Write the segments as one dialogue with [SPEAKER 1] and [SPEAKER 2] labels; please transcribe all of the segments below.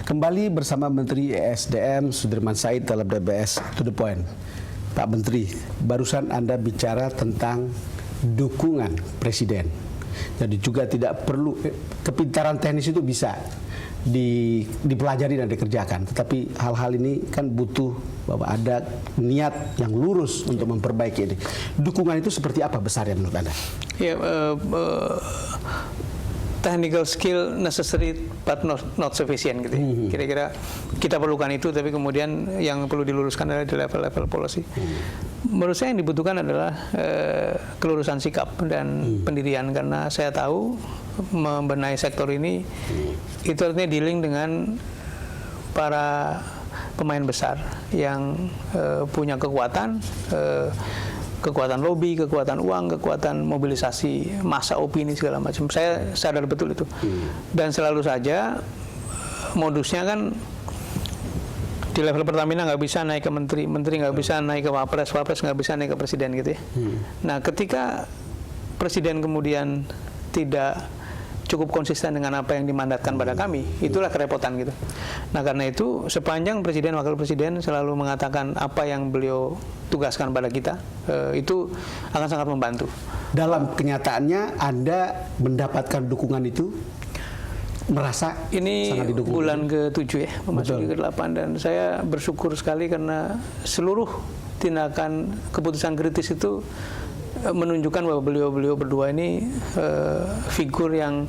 [SPEAKER 1] Kembali bersama Menteri ESDM Sudirman Said dalam DBS To The Point. Pak Menteri, barusan Anda bicara tentang dukungan Presiden. Jadi juga tidak perlu, kepintaran teknis itu bisa dipelajari dan dikerjakan. Tetapi hal-hal ini kan butuh bahwa ada niat yang lurus untuk memperbaiki ini. Dukungan itu seperti apa besarnya menurut Anda?
[SPEAKER 2] Ya, technical skill necessary but not sufficient gitu. Kira-kira kita perlukan itu, tapi kemudian yang perlu diluruskan adalah di level-level policy. Menurut saya yang dibutuhkan adalah kelurusan sikap dan pendirian, karena saya tahu membenahi sektor ini itu artinya dealing dengan para pemain besar yang punya kekuatan lobby, kekuatan uang, kekuatan mobilisasi massa, opini segala macam. Saya sadar betul itu. Dan selalu saja modusnya kan di level Pertamina nggak bisa naik ke menteri, menteri nggak bisa naik ke wapres, wapres nggak bisa naik ke presiden gitu ya. Nah, ketika presiden kemudian tidak cukup konsisten dengan apa yang dimandatkan pada kami, itulah kerepotan gitu. Nah, karena itu sepanjang presiden, wakil presiden selalu mengatakan apa yang beliau tugaskan pada kita, itu akan sangat membantu.
[SPEAKER 1] Dalam kenyataannya Anda mendapatkan dukungan itu, merasa
[SPEAKER 2] ini
[SPEAKER 1] sangat didukung.
[SPEAKER 2] Bulan ke-7 ya, memasuki ke-8, dan saya bersyukur sekali karena seluruh tindakan keputusan kritis itu menunjukkan bahwa beliau-beliau berdua ini figur yang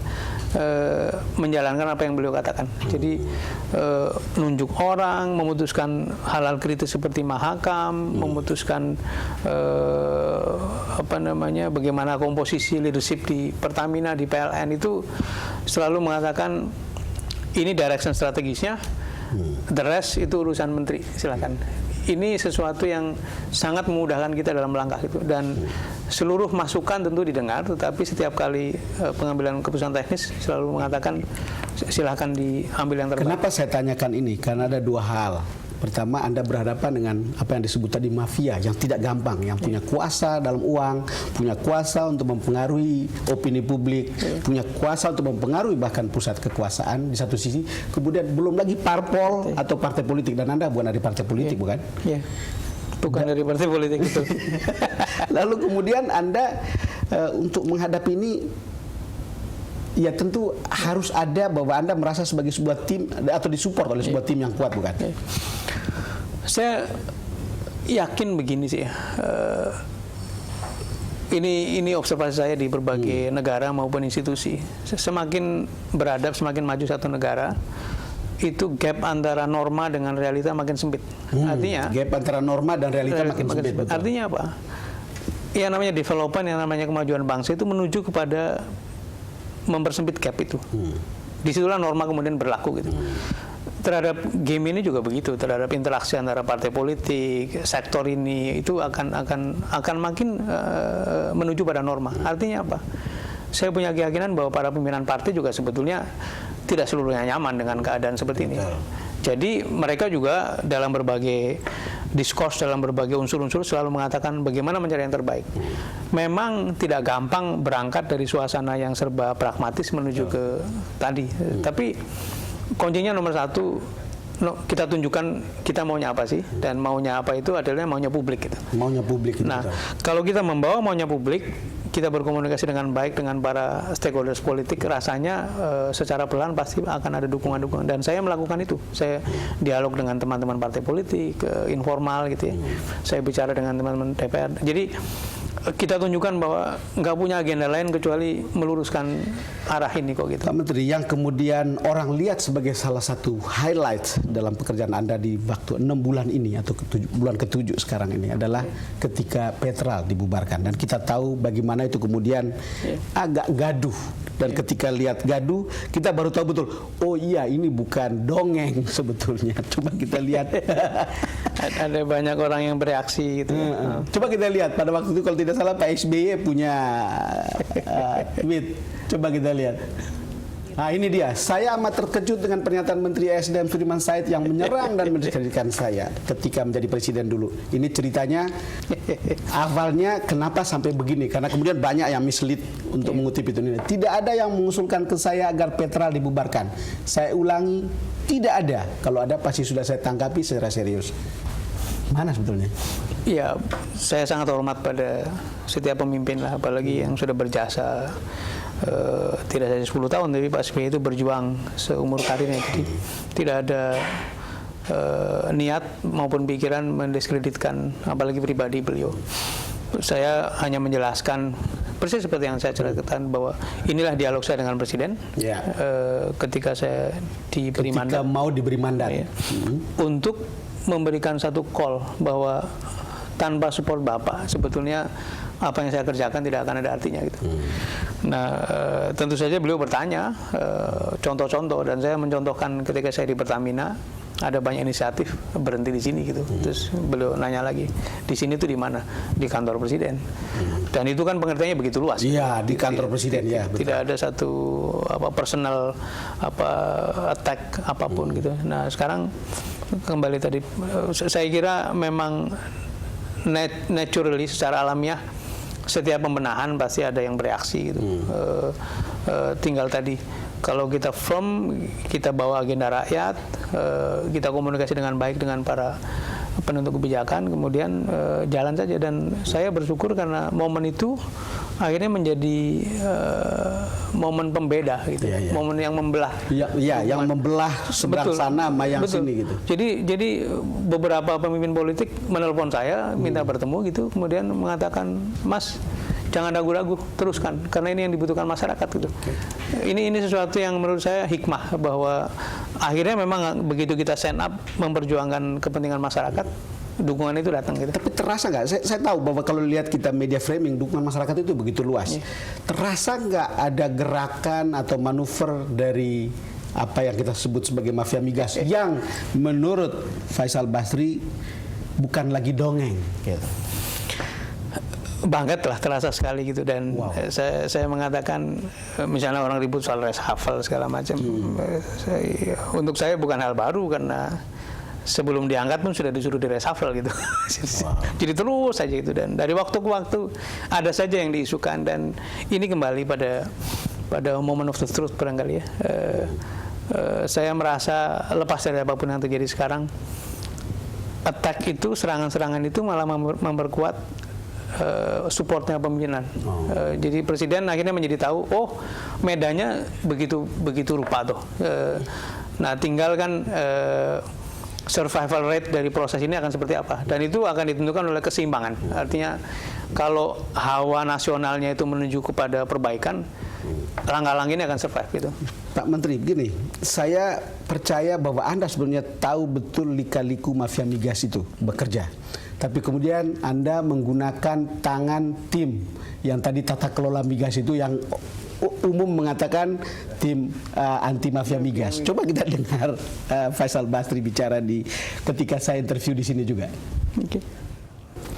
[SPEAKER 2] menjalankan apa yang beliau katakan. Jadi nunjuk orang, memutuskan hal-hal kritis seperti Mahakam, memutuskan bagaimana komposisi leadership di Pertamina, di PLN, itu selalu mengatakan ini direction strategisnya, the rest itu urusan menteri, silakan. Ini sesuatu yang sangat memudahkan kita dalam langkah itu, dan seluruh masukan tentu didengar, tetapi setiap kali pengambilan keputusan teknis selalu mengatakan silahkan diambil yang terbaik.
[SPEAKER 1] Kenapa saya tanyakan ini? Karena ada dua hal. Pertama, Anda berhadapan dengan apa yang disebut tadi mafia yang tidak gampang, yang punya kuasa dalam uang, punya kuasa untuk mempengaruhi opini publik, punya kuasa untuk mempengaruhi bahkan pusat kekuasaan di satu sisi. Kemudian belum lagi parpol atau partai politik, dan Anda bukan dari partai politik, bukan?
[SPEAKER 2] Iya. Bukan dari partai politik itu.
[SPEAKER 1] Lalu kemudian Anda untuk menghadapi ini, ya tentu harus ada bahwa Anda merasa sebagai sebuah tim atau disupport oleh sebuah tim yang kuat, bukan?
[SPEAKER 2] Saya yakin begini sih ya. Ini observasi saya di berbagai negara maupun institusi. Semakin beradab, semakin maju satu negara, itu gap antara norma dengan realita makin sempit. Artinya
[SPEAKER 1] gap antara norma dan realita makin sempit. Betul.
[SPEAKER 2] Artinya apa? Yang namanya development, yang namanya kemajuan bangsa itu menuju kepada mempersempit gap itu. Disitulah norma kemudian berlaku gitu. Terhadap game ini juga begitu, terhadap interaksi antara partai politik, sektor ini itu akan makin menuju pada norma. Artinya apa? Saya punya keyakinan bahwa para pimpinan partai juga sebetulnya tidak seluruhnya nyaman dengan keadaan seperti ini. Jadi mereka juga dalam berbagai diskurs, dalam berbagai unsur-unsur selalu mengatakan bagaimana mencari yang terbaik. Memang tidak gampang berangkat dari suasana yang serba pragmatis menuju ke tadi. Tapi kuncinya nomor satu, kita tunjukkan kita maunya apa sih, dan maunya apa itu adalah maunya publik gitu.
[SPEAKER 1] Maunya publik.
[SPEAKER 2] Nah, kalau kita membawa maunya publik, kita berkomunikasi dengan baik dengan para stakeholders politik, rasanya secara pelan pasti akan ada dukungan-dukungan, dan saya melakukan itu. Saya dialog dengan teman-teman partai politik, informal gitu ya. Saya bicara dengan teman-teman DPR. Jadi kita tunjukkan bahwa nggak punya agenda lain kecuali meluruskan arah ini kok gitu.
[SPEAKER 1] Pak Menteri, yang kemudian orang lihat sebagai salah satu highlight dalam pekerjaan Anda di waktu 6 bulan ini atau bulan ke-7 sekarang ini adalah ketika Petral dibubarkan, dan kita tahu bagaimana itu kemudian agak gaduh, dan ketika lihat gaduh kita baru tahu betul, oh iya ini bukan dongeng sebetulnya. Coba kita lihat.
[SPEAKER 2] Ada banyak orang yang bereaksi gitu.
[SPEAKER 1] Coba kita lihat pada waktu itu, kalau tidak salah Pak SBY punya tweet. Coba kita lihat. Nah ini dia, saya amat terkejut dengan pernyataan Menteri SDM Sudirman Said yang menyerang dan mendiskreditkan saya ketika menjadi presiden dulu. Ini ceritanya, awalnya kenapa sampai begini, karena kemudian banyak yang mislead untuk mengutip itu. Tidak ada yang mengusulkan ke saya agar Petral dibubarkan. Saya ulangi, tidak ada. Kalau ada pasti sudah saya tanggapi secara serius. Mana sebetulnya?
[SPEAKER 2] Ya, saya sangat hormat pada setiap pemimpin lah, apalagi yang sudah berjasa tidak saja 10 tahun, tapi Pak SBY itu berjuang seumur karirnya. Jadi tidak ada niat maupun pikiran mendiskreditkan apalagi pribadi beliau. Saya hanya menjelaskan persis seperti yang saya ceritakan bahwa inilah dialog saya dengan Presiden ketika saya diberi mandat.
[SPEAKER 1] Ketika mau diberi mandat.
[SPEAKER 2] Ya, untuk memberikan satu call bahwa tanpa support Bapak sebetulnya apa yang saya kerjakan tidak akan ada artinya gitu. Nah, tentu saja beliau bertanya contoh-contoh, dan saya mencontohkan ketika saya di Pertamina ada banyak inisiatif berhenti di sini gitu. Terus beliau nanya lagi, di sini tuh di mana? Di kantor Presiden. Dan itu kan pengertiannya begitu luas.
[SPEAKER 1] Iya, di kantor Presiden ya.
[SPEAKER 2] Tidak ada satu personal attack apapun gitu. Nah, sekarang kembali tadi, saya kira memang naturally secara alamiah setiap pembenahan pasti ada yang bereaksi gitu. Tinggal tadi kalau kita firm, kita bawa agenda rakyat, kita komunikasi dengan baik dengan para penentu kebijakan, kemudian jalan saja. Dan saya bersyukur karena momen itu akhirnya menjadi momen pembeda gitu, momen yang membelah.
[SPEAKER 1] Yang membelah seberang sana sama yang sini gitu.
[SPEAKER 2] Jadi beberapa pemimpin politik menelpon saya minta bertemu gitu, kemudian mengatakan, Mas, jangan ragu-ragu, teruskan karena ini yang dibutuhkan masyarakat gitu. Ini sesuatu yang menurut saya hikmah, bahwa akhirnya memang begitu kita stand up memperjuangkan kepentingan masyarakat, dukungan itu datang gitu.
[SPEAKER 1] Tapi terasa nggak? Saya tahu bahwa kalau lihat kita media framing, dukungan masyarakat itu begitu luas. Terasa nggak ada gerakan atau manuver dari apa yang kita sebut sebagai mafia migas yang menurut Faisal Basri bukan lagi dongeng gitu?
[SPEAKER 2] Banget lah, terasa sekali gitu. Dan saya mengatakan, misalnya orang ribut soal reshuffle segala macam, untuk saya bukan hal baru karena sebelum diangkat pun sudah disuruh di reshuffle gitu. Jadi terus saja itu, dan dari waktu ke waktu ada saja yang diisukan, dan ini kembali pada moment of the truth barangkali ya. Saya merasa lepas dari apapun yang terjadi sekarang, attack itu, serangan-serangan itu malah memperkuat supportnya pemimpinan. Jadi Presiden akhirnya menjadi tahu, oh medannya begitu rupa tuh. Nah, tinggal kan survival rate dari proses ini akan seperti apa, dan itu akan ditentukan oleh keseimbangan. Artinya kalau hawa nasionalnya itu menuju kepada perbaikan, langkah-langkah ini akan survive gitu.
[SPEAKER 1] Pak Menteri, begini, saya percaya bahwa Anda sebenarnya tahu betul lika-liku mafia migas itu bekerja. Tapi kemudian Anda menggunakan tangan tim yang tadi tata kelola migas itu, yang umum mengatakan tim anti mafia migas. Coba kita dengar Faisal Basri bicara ketika saya interview di sini juga.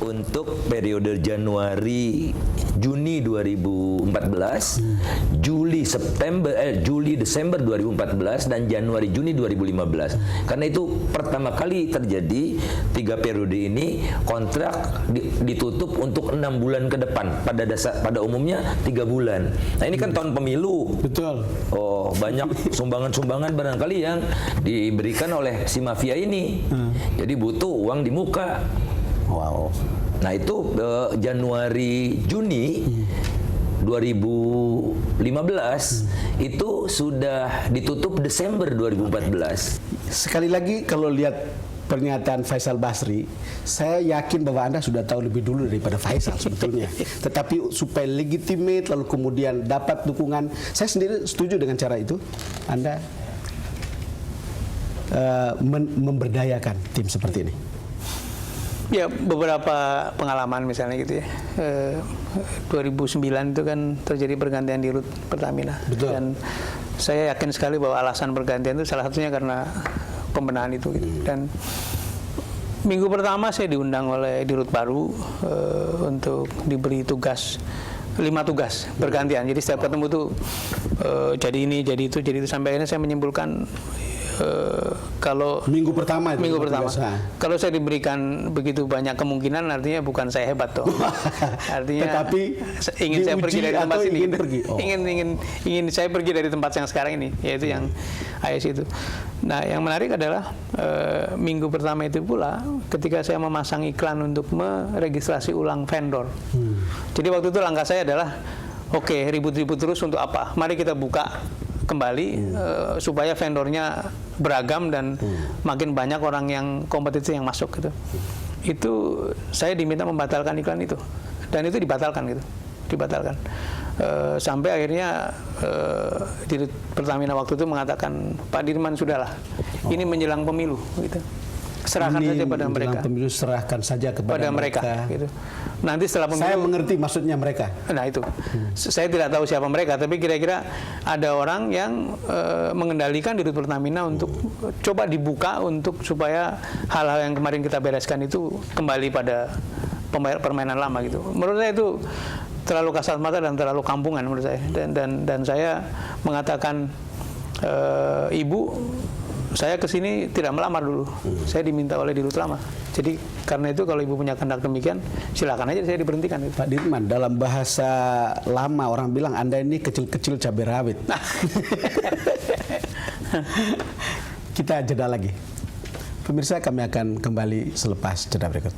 [SPEAKER 3] Untuk periode Juni 2014, Juli Desember 2014, dan Januari Juni 2015. Karena itu pertama kali terjadi 3 periode ini kontrak ditutup untuk 6 bulan ke depan. Pada umumnya 3 bulan. Nah, ini kan tahun pemilu.
[SPEAKER 1] Betul.
[SPEAKER 3] Oh, banyak sumbangan-sumbangan barangkali yang diberikan oleh si mafia ini. Jadi butuh uang di muka.
[SPEAKER 1] Wow.
[SPEAKER 3] Nah, itu Januari Juni 2015 itu sudah ditutup Desember 2014.
[SPEAKER 1] Sekali lagi kalau lihat pernyataan Faisal Basri, saya yakin bahwa Anda sudah tahu lebih dulu daripada Faisal sebetulnya. Tetapi supaya legitimate lalu kemudian dapat dukungan, saya sendiri setuju dengan cara itu. Anda memberdayakan tim seperti ini.
[SPEAKER 2] Ya, beberapa pengalaman misalnya gitu ya. 2009 itu kan terjadi pergantian di rut Pertamina.
[SPEAKER 1] Betul.
[SPEAKER 2] Dan saya yakin sekali bahwa alasan pergantian itu salah satunya karena pembenahan itu gitu. Dan minggu pertama saya diundang oleh Dirut baru untuk diberi tugas 5 tugas bergantian. Jadi setiap ketemu tuh jadi ini, jadi itu sampai akhirnya saya menyimpulkan kalau
[SPEAKER 1] Minggu pertama itu.
[SPEAKER 2] minggu pertama,
[SPEAKER 1] biasa.
[SPEAKER 2] kalau saya diberikan begitu banyak kemungkinan, artinya bukan saya hebat toh. Artinya
[SPEAKER 1] Tetapi
[SPEAKER 2] ingin saya pergi
[SPEAKER 1] diuji
[SPEAKER 2] dari tempat
[SPEAKER 1] atau
[SPEAKER 2] sini.
[SPEAKER 1] ingin pergi? Oh.
[SPEAKER 2] ingin saya pergi dari tempat yang sekarang ini, yaitu yang AS itu. Nah, yang menarik adalah minggu pertama itu pula ketika saya memasang iklan untuk meregistrasi ulang vendor. Jadi waktu itu langkah saya adalah oke, ribut-ribut terus untuk apa? Mari kita buka kembali supaya vendornya beragam dan makin banyak orang yang kompetitif yang masuk gitu. Itu saya diminta membatalkan iklan itu, dan itu dibatalkan gitu, dibatalkan. Sampai akhirnya Dirut Pertamina waktu itu mengatakan, Pak Dirman, sudahlah, ini menjelang pemilu gitu. Serahkan saja pada mereka.
[SPEAKER 1] Pemilu serahkan saja kepada mereka.
[SPEAKER 2] Gitu. Nanti setelah pemilu,
[SPEAKER 1] Saya mengerti maksudnya mereka.
[SPEAKER 2] nah itu, saya tidak tahu siapa mereka, tapi kira-kira ada orang yang mengendalikan Dirut Pertamina untuk coba dibuka untuk supaya hal-hal yang kemarin kita bereskan itu kembali pada permainan lama gitu. Menurut saya itu terlalu kasat mata dan terlalu kampungan menurut saya. Dan saya mengatakan, Ibu, saya kesini tidak melamar dulu, saya diminta oleh Dirut lama. Jadi karena itu kalau Ibu punya kehendak demikian, silakan aja saya diberhentikan.
[SPEAKER 1] Pak Dirman, dalam bahasa lama orang bilang Anda ini kecil-kecil cabai rawit. Kita jeda lagi. Pemirsa, kami akan kembali selepas jeda berikut.